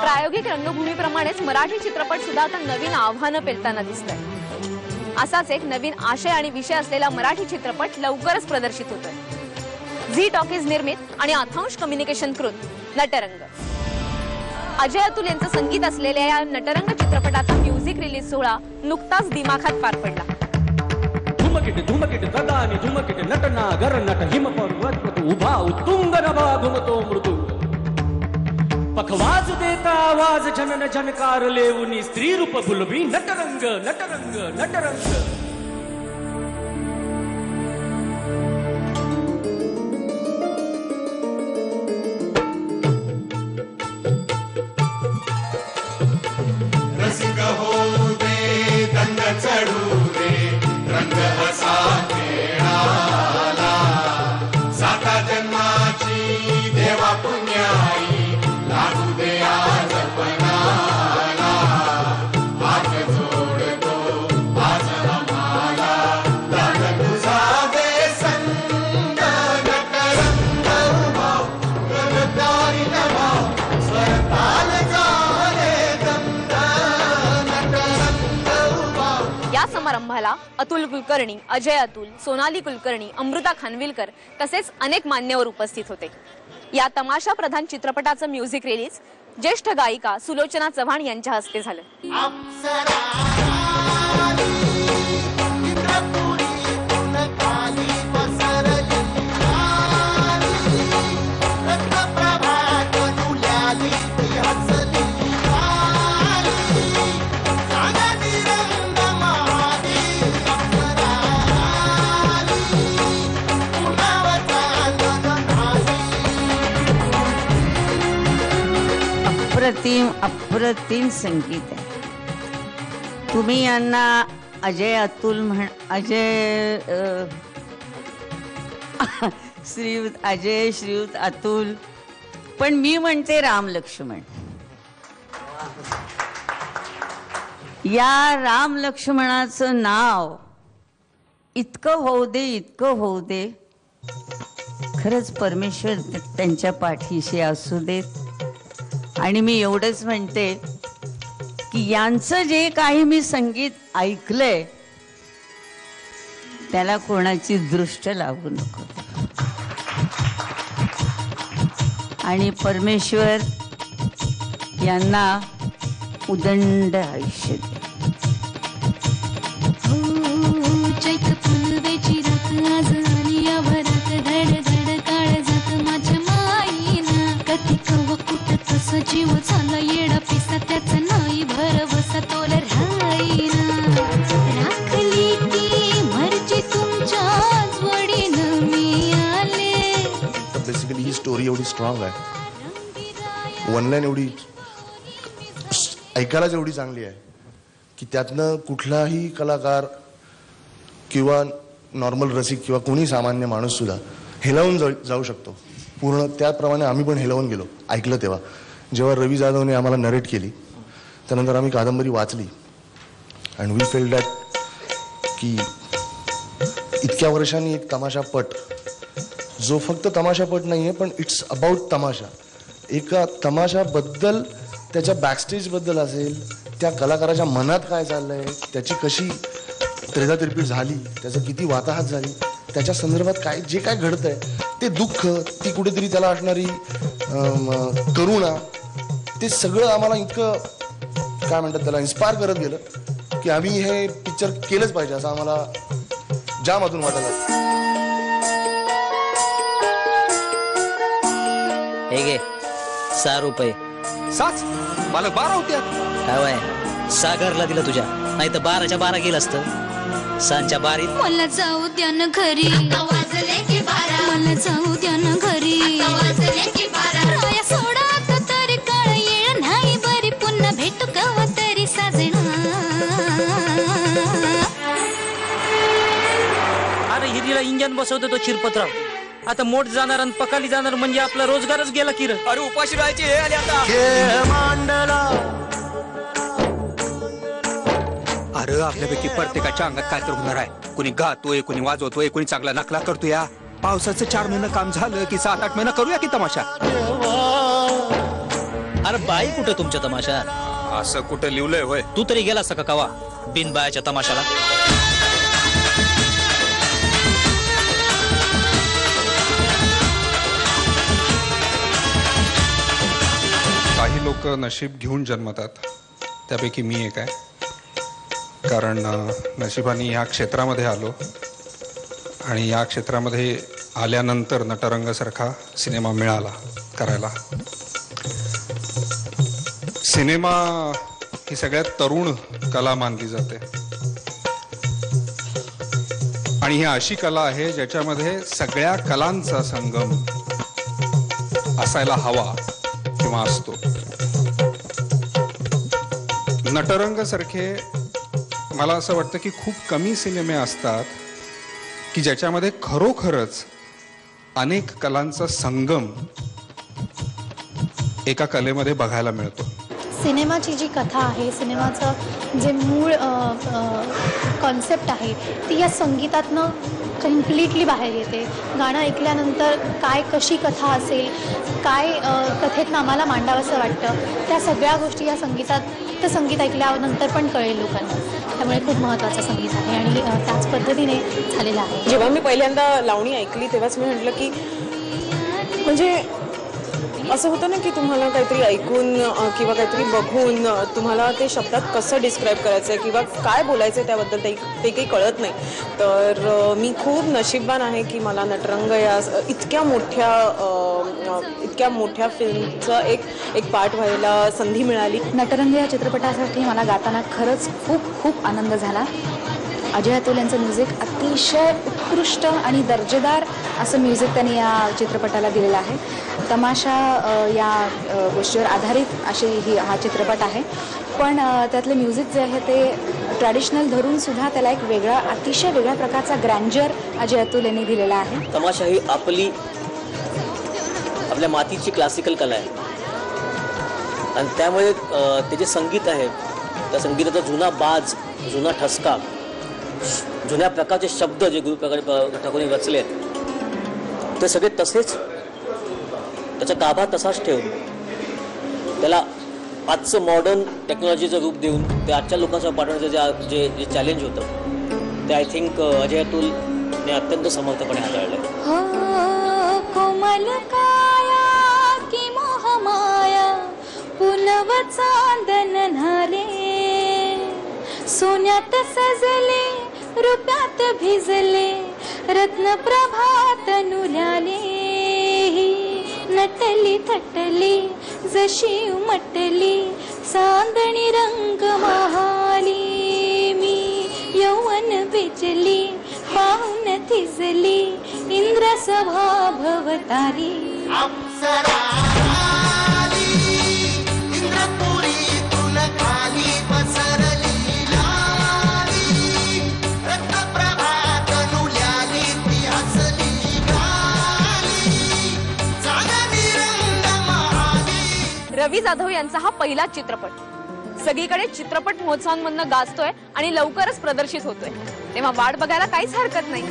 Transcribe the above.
प्रायोगिक रंगभूमीप्रमाणेच मराठी चित्रपट सुद्धा आता नवीन आव्हानं पेलताना दिसतंय. असाच एक नवीन आशय आणि विषय असलेला मराठी चित्रपट लवकरच प्रदर्शित होतोय. झी टॉकीज निर्मित आणि अथांश कम्युनिकेशन कृत नटरंग. अजय अतुल यांचं संगीत असलेल्या या नटरंग चित्रपटाचा म्युझिक रिलीज सोहळा नुकताच दिमाखात पार पडला. धुमकिट धुमकिट गदानी धुमकिट नटना गर नट हिम पर्वत उभा उत्तुंग नभा घुमतो मृदू पखवाज देता आवाज जनन जनकार लेवुनी स्त्री रूप बुलबी नटरंग नटरंग नटरंग. रसिक होऊ दे दंग चढू दे रंग असा खेळाला साता जन्माची देवा पुण्याई लागू दे आज पणाला हात जोडतो आज आम्हाला दान तुझा दे संग नटरंग भाव गगतारी भाव स्वरताल झाले गंध नटरंग भाव. या समारंभाला अतुल कुलकर्णी, अजय अतुल, सोनाली कुलकर्णी, अमृता खानविलकर तसेच अनेक मान्यवर उपस्थित होते. या तमाशा प्रधान चित्रपटाचं म्युझिक रिलीज ज्येष्ठ गायिका सुलोचना चव्हाण यांच्या हस्ते झालं. अप्रतिम संगीत आहे. तुम्ही यांना अजय अतुल श्रीयुत अतुल, पण मी म्हणते राम लक्ष्मण. या राम लक्ष्मणाचं नाव इतकं होऊ दे खरंच परमेश्वर त्यांच्या पाठीशी असू देत. आणि मी एवढंच म्हणते की यांचं जे काही मी संगीत ऐकलंय त्याला कोणाची दृष्ट लागू नको आणि परमेश्वर यांना उदंड आयुष्य दे. चैत्र फुलवेची रात आज आली या भरात धड धड काळ जात माझ्या माईना कधी कव कुठ तस जीव झाला येडा पिसा त्याचा नाही भरवसा तोल राहीना राखली ती मर्जी तुमच्या जोडीनं मी आले. बेसिकली ही स्टोरी एवढी स्ट्रॉंग आहे, वन लाईन एवढी ऐकायलाच एवढी चांगली आहे की त्यातनं कुठलाही कलाकार किंवा नॉर्मल रसिक किंवा कोणी सामान्य माणूस सुद्धा हेलावून जाऊ शकतो पूर्ण. त्याप्रमाणे आम्ही पण हेलावून गेलो ऐकलं तेव्हा. जेव्हा रवी जाधवने आम्हाला नरेट केली त्यानंतर आम्ही कादंबरी वाचली अँड वी फेल दॅट की इतक्या वर्षांनी एक तमाशापट जो फक्त तमाशापट नाही आहे पण इट्स अबाउट तमाशा, एका तमाशाबद्दल त्याच्या बॅकस्टेजबद्दल असेल, त्या कलाकाराच्या मनात काय चाललंय, त्याची कशी त्रेधातिरपीट झाली, त्याचं किती वाताहत झाली, त्याच्या संदर्भात काय जे काय घडतंय ते दुःख, ती कुठेतरी त्याला असणारी करुणा, ते सगळं आम्हाला इतकं काय म्हणतात त्याला इन्स्पायर करत गेलं की आम्ही हे पिक्चर केलंच पाहिजे असं आम्हाला जाम अजून वाटायला. हे घे 6 रुपये. 7 मला 12 होत्या. काय सागरला दिलं तुझ्या, नाही तर 12च्या 12 गेलं असतं. सांच्या 12 मला जाऊ द्या ना घरी, वाजले की 12 मला जाऊ द्या ना घरी, वाजले की 12 राया सोडा आता तरी काळ येळ नाही बरी पुन्हा भेटू कवा तरी साजना. अरे हिरीला इंजन बसवतो तो चिरपतराव, आता मोठ जाणार आणि पकाली जाणार म्हणजे आपला रोजगारच गेला की. अरे उपाशी राहायचे हे आले आता. अरे आपल्यापैकी प्रत्येकाच्या अंगात काय तर होणार आहे. कोणी गातोय, कोणी वाजवतोय, कोणी चांगला नकला करतोय. पावसाचं 4 महिने काम झालं की 7-8 महिना करूया की तमाशा. अरे बाई कुठं तुमच्या तमाशा? असं कुठं लिवलंय होय? तू तरी गेला का कवा बिन बायाच्या तमाशाला? काही लोक नशीब घेऊन जन्मतात, त्यापैकी मी एक आहे. कारण नशिबाने ह्या क्षेत्रामध्ये आलो आणि या क्षेत्रामध्ये आल्यानंतर नटरंगसारखा सिनेमा मिळाला करायला. सिनेमा ही सगळ्यात तरुण कला मानली जाते आणि ही अशी कला आहे ज्याच्यामध्ये सगळ्या कलांचा संगम असायला हवा किंवा असतो. नटरंग सारखे मला असं वाटतं की खूप कमी सिनेमे असतात की ज्याच्यामध्ये खरोखरच अनेक कलांचा संगम एका कलेमध्ये बघायला मिळतो. सिनेमाची जी कथा आहे, सिनेमाचं जे मूळ कॉन्सेप्ट आहे ती या संगीतातनं कम्प्लिटली बाहेर येते. गाणं ऐकल्यानंतर काय कशी कथा असेल, काय कथेतनं आम्हाला मांडावंसं वाटतं, त्या सगळ्या गोष्टी या संगीतात संगीत ऐकल्यानंतर पण कळेल लोकांना. त्यामुळे खूप महत्त्वाचं संगीत आहे आणि त्याच पद्धतीने झालेलं आहे. जेव्हा मी पहिल्यांदा लावणी ऐकली तेव्हाच मी म्हटलं की म्हणजे असं होतं ना की तुम्हाला काहीतरी ऐकून किंवा काहीतरी बघून तुम्हाला ते शब्दात कसं डिस्क्राईब करायचं आहे किंवा काय बोलायचं आहे त्याबद्दल ते काही कळत नाही. तर मी खूप नशीबवान आहे की मला नटरंग या इतक्या मोठ्या फिल्मचा एक पार्ट व्हायला संधी मिळाली. नटरंग या चित्रपटासाठी मला गाताना खरंच खूप खूप आनंद झाला. अजय अतुल यांचं म्युझिक अतिशय उत्कृष्ट आणि दर्जेदार असं म्युझिक त्यांनी या चित्रपटाला दिलेलं आहे. तमाशा या गोष्टीवर आधारित हा चित्रपट आहे, पण त्यातलं म्युझिक जे आहे ते ट्रॅडिशनल धरून सुद्धा त्याला एक अतिशय वेगळ्या प्रकारचा ग्रँजर अजय अतुल यांनी दिलेला आहे. तमाशा ही आपल्या मातीची क्लासिकल कला आहे आणि त्यामुळे ते जे संगीत आहे त्या संगीताचा जुना बाज, जुना ठसका, जुन्या प्रकारचे शब्द जे गुरुप्रकाश ठाकूरने रचले आहेत ते सगळे तसेच त्याचा गाभा तसाच ठेवून त्याला आजचं मॉडर्न टेक्नॉलॉजीचं रूप देऊन ते आजच्या लोकांसमोर पाठवण्याचं जे चॅलेंज होतं ते आय थिंक अजय अतुलने अत्यंत समर्थपणे हाताळलं. कोमल काया की मोहमाया पुनव चांदन नारे सोन्यात सजले रुप्यात भिजले रत्न प्रभात नुल्याले नटली थटली जशी उमटली चांदणी रंग महाली मी यौवन बिजली पाहुन थिजली इंद्र सभा भवतारी. रवी जाधव यांचा हा पहिला चित्रपट सगळीकडे चित्रपट महोत्सवांमधनं गाजतोय आणि लवकरच प्रदर्शित होतोय, तेव्हा वाट बघायला काहीच हरकत नाही.